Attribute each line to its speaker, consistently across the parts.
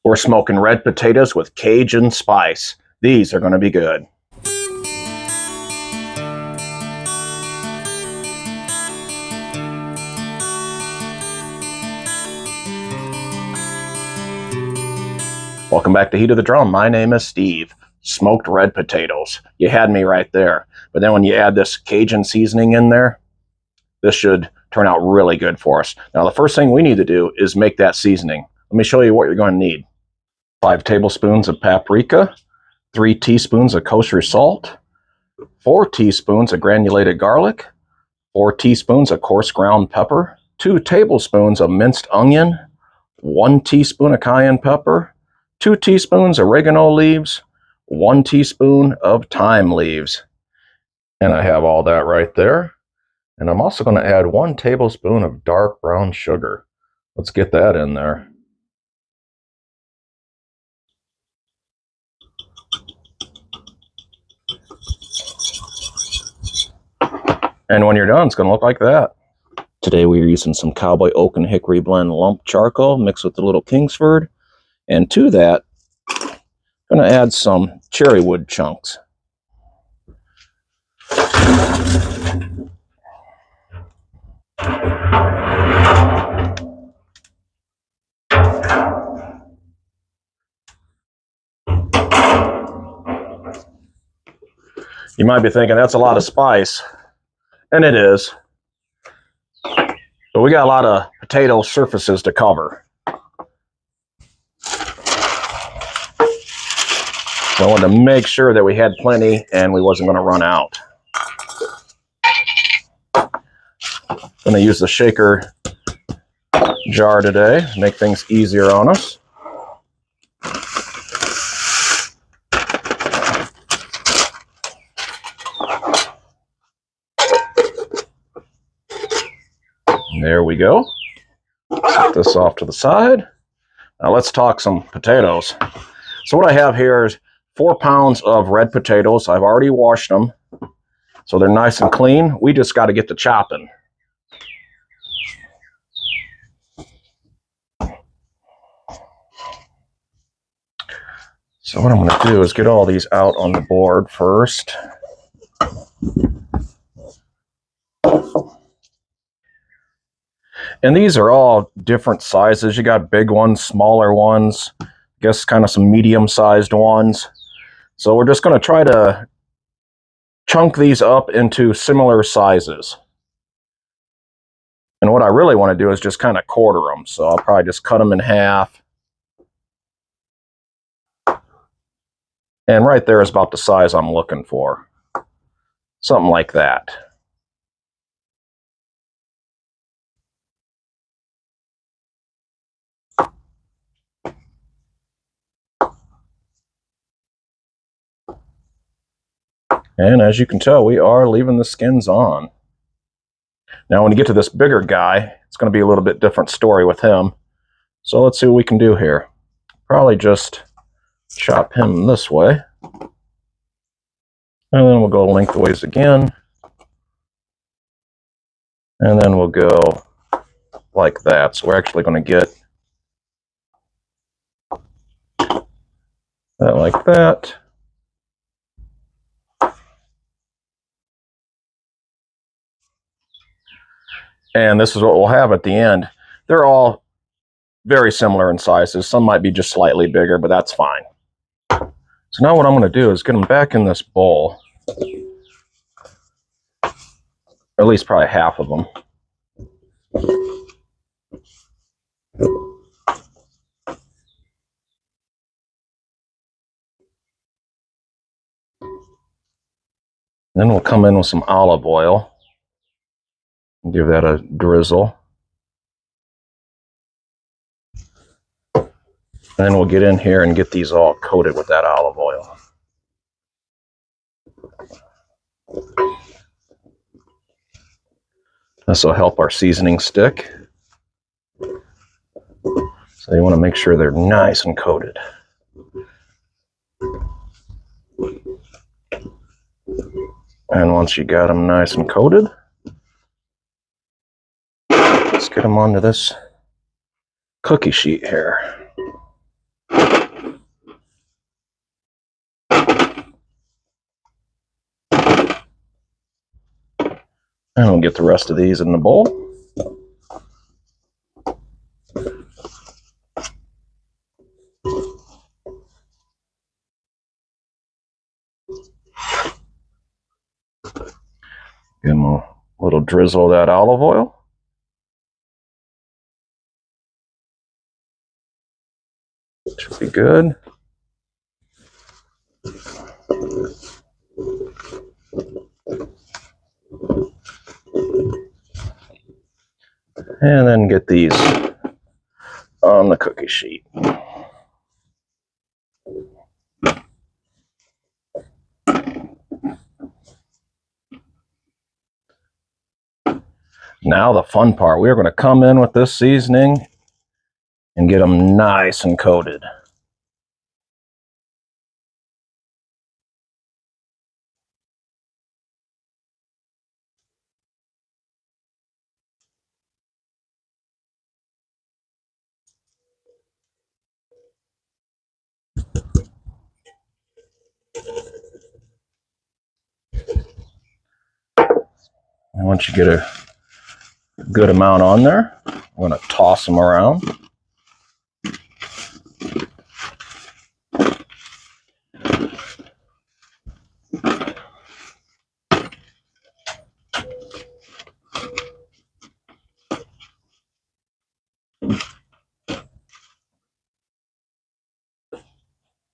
Speaker 1: We're smoking red potatoes with Cajun spice. These are going to be good. Welcome back to Heat of the Drum. My name is Steve. Smoked red potatoes. You had me right there. But then when you add this Cajun seasoning in there, this should turn out really good for us. Now the first thing we need to do is make that seasoning. Let me show you what you're going to need. 5 tablespoons of paprika, 3 teaspoons of kosher salt, 4 teaspoons of granulated garlic, 4 teaspoons of coarse ground pepper, 2 tablespoons of minced onion, 1 teaspoon of cayenne pepper, 2 teaspoons of oregano leaves, 1 teaspoon of thyme leaves. And I have all that right there. And I'm also going to add 1 tablespoon of dark brown sugar. Let's get that in there. And when you're done, it's going to look like that. Today we are using some Cowboy Oak and Hickory Blend lump charcoal mixed with a little Kingsford. And to that, I'm going to add some cherry wood chunks. You might be thinking that's a lot of spice, and it is. But we got a lot of potato surfaces to cover. So I wanted to make sure that we had plenty and we wasn't going to run out. I'm going to use the shaker jar today to make things easier on us. There we go. Set this off to the side. Now let's talk some potatoes. So what I have here is 4 pounds of red potatoes. I've already washed them, so they're nice and clean. We just got to get to chopping. So what I'm going to do is get all these out on the board first. And these are all different sizes. You got big ones, smaller ones, I guess kind of some medium-sized ones. So we're just going to try to chunk these up into similar sizes. And what I really want to do is just kind of quarter them. So I'll probably just cut them in half. And right there is about the size I'm looking for. Something like that. And as you can tell, we are leaving the skins on. Now when you get to this bigger guy, it's going to be a little bit different story with him. So let's see what we can do here. Probably just chop him this way. And then we'll go lengthways again. And then we'll go like that. So we're actually going to get that like that. And this is what we'll have at the end. They're all very similar in sizes. Some might be just slightly bigger, but that's fine. So now what I'm going to do is get them back in this bowl. Or at least probably half of them. Then we'll come in with some olive oil. Give that a drizzle. And then we'll get in here and get these all coated with that olive oil. This will help our seasoning stick. So you want to make sure they're nice and coated. And once you got them nice and coated, let's get them onto this cookie sheet here. And we'll get the rest of these in the bowl. Give them a little drizzle of that olive oil. Should be good. And then get these on the cookie sheet. Now the fun part, we are going to come in with this seasoning and get them nice and coated. And once you get a good amount on there, I'm going to toss them around.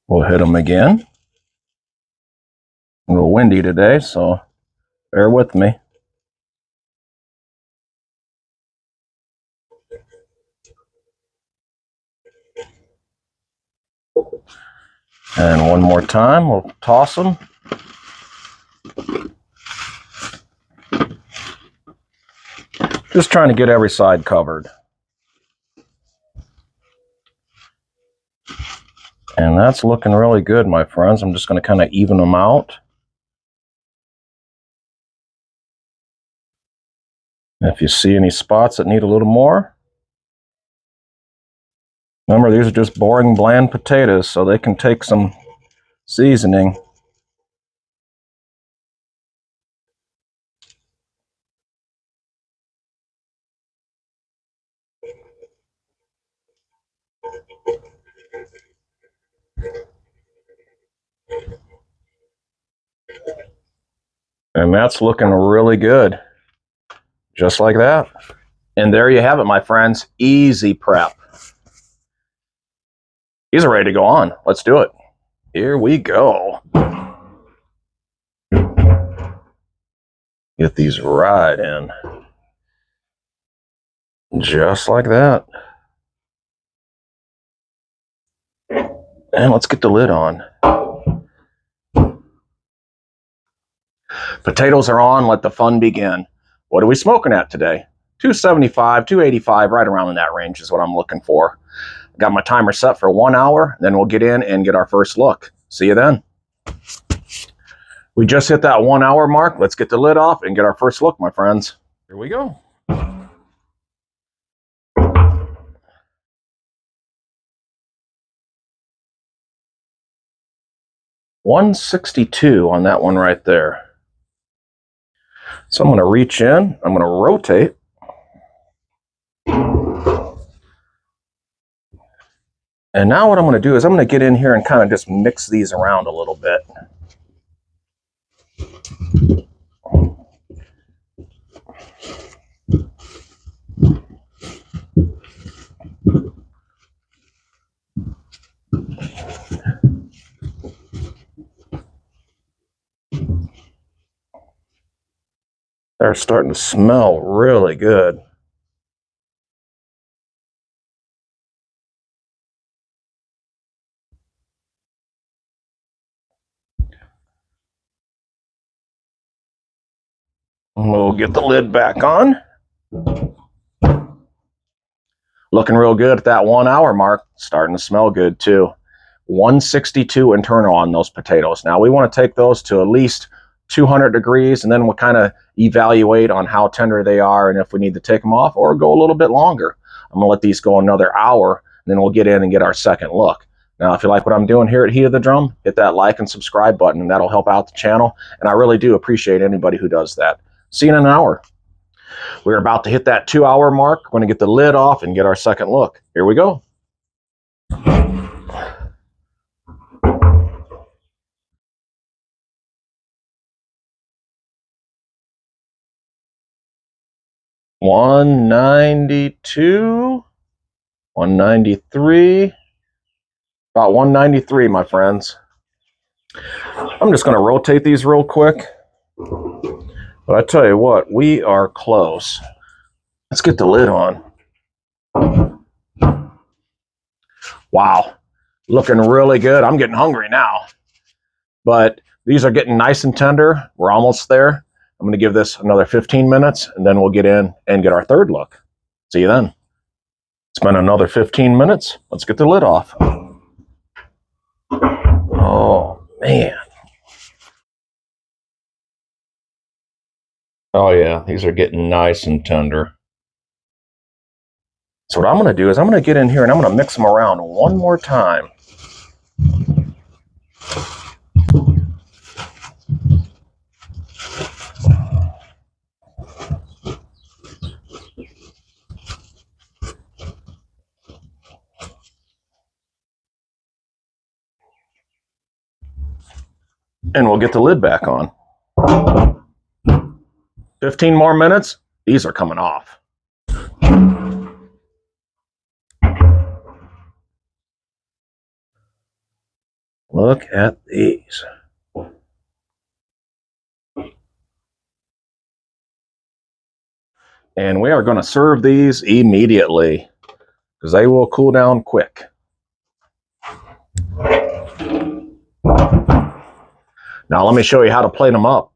Speaker 1: We'll hit them again. A little windy today, so bear with me. And one more time, we'll toss them. Just trying to get every side covered. And that's looking really good, my friends. I'm just going to kind of even them out. And if you see any spots that need a little more, remember, these are just boring, bland potatoes, so they can take some seasoning. And that's looking really good. Just like that. And there you have it, my friends. Easy prep. These are ready to go on. Let's do it. Here we go. Get these right in. Just like that. And let's get the lid on. Potatoes are on. Let the fun begin. What are we smoking at today? 275, 285, right around in that range is what I'm looking for. Got my timer set for 1 hour. Then we'll get in and get our first look. See you then. We just hit that 1 hour mark. Let's get the lid off and get our first look, my friends. Here we go. $162 on that one right there. So I'm going to reach in. I'm going to rotate. And now what I'm going to do is I'm going to get in here and kind of just mix these around a little bit. They're starting to smell really good. We'll get the lid back on. Looking real good at that 1 hour mark. Starting to smell good too. 162 internal on those potatoes. Now we want to take those to at least 200 degrees, and then we'll kind of evaluate on how tender they are and if we need to take them off or go a little bit longer. I'm going to let these go another hour, and then we'll get in and get our second look. Now, if you like what I'm doing here at Heat of the Drum, hit that like and subscribe button, and that'll help out the channel. And I really do appreciate anybody who does that. See you in an hour. We're about to hit that 2-hour mark. We're going to get the lid off and get our second look. Here we go. $192, $193, about $193, my friends. I'm just going to rotate these real quick. But I tell you what, we are close. Let's get the lid on. Wow, looking really good. I'm getting hungry now. But these are getting nice and tender. We're almost there. I'm going to give this another 15 minutes, and then we'll get in and get our third look. See you then. It's been another 15 minutes. Let's get the lid off. Oh, man. Oh, yeah, these are getting nice and tender. So what I'm going to do is I'm going to get in here and I'm going to mix them around one more time. And we'll get the lid back on. 15 more minutes. These are coming off. Look at these. And we are going to serve these immediately because they will cool down quick. Now let me show you how to plate them up.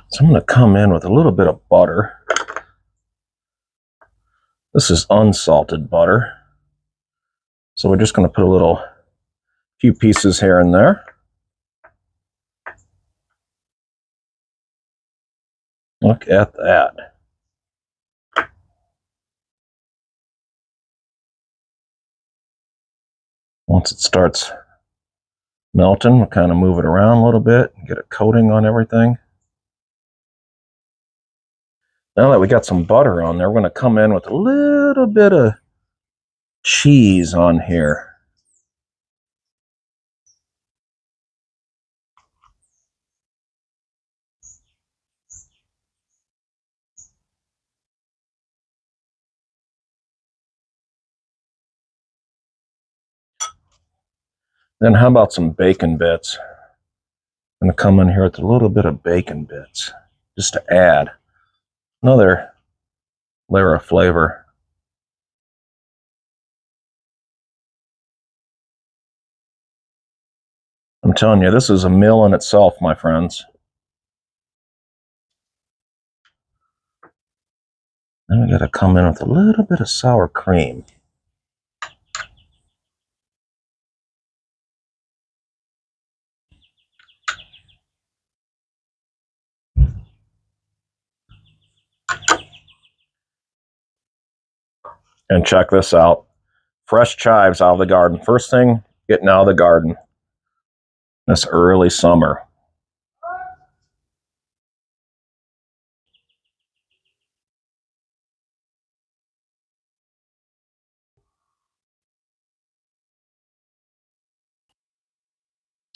Speaker 1: So I'm going to come in with a little bit of butter. This is unsalted butter. So we're just going to put a few pieces here and there. Look at that. Once it starts melting, we'll kind of move it around a little bit and get a coating on everything. Now that we got some butter on there, we're going to come in with a little bit of cheese on here. Then how about some bacon bits? I'm going to come in here with a little bit of bacon bits just to add another layer of flavor. I'm telling you, this is a meal in itself, my friends. Then we got to come in with a little bit of sour cream. And check this out. Fresh chives out of the garden. First thing getting out of the garden this early summer.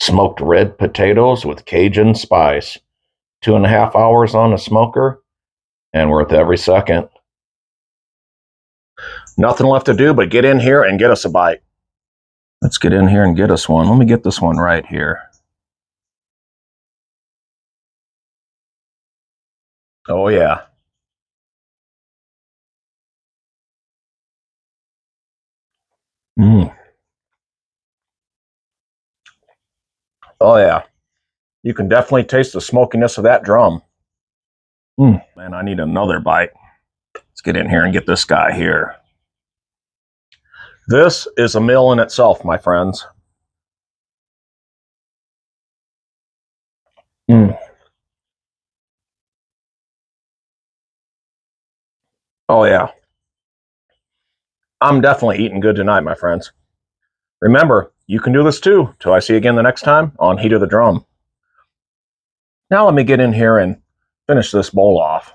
Speaker 1: Smoked red potatoes with Cajun spice. 2.5 hours on the smoker, and worth every second. Nothing left to do but get in here and get us a bite. Let's get in here and get us one. Let me get this one right here. Oh, yeah. Oh, yeah. You can definitely taste the smokiness of that drum. Man, I need another bite. Let's get in here and get this guy here. This is a meal in itself, my friends. Oh yeah, I'm definitely eating good tonight, my friends. Remember, you can do this too. Till I see you again the next time on Heat of the Drum. Now let me get in here and finish this bowl off.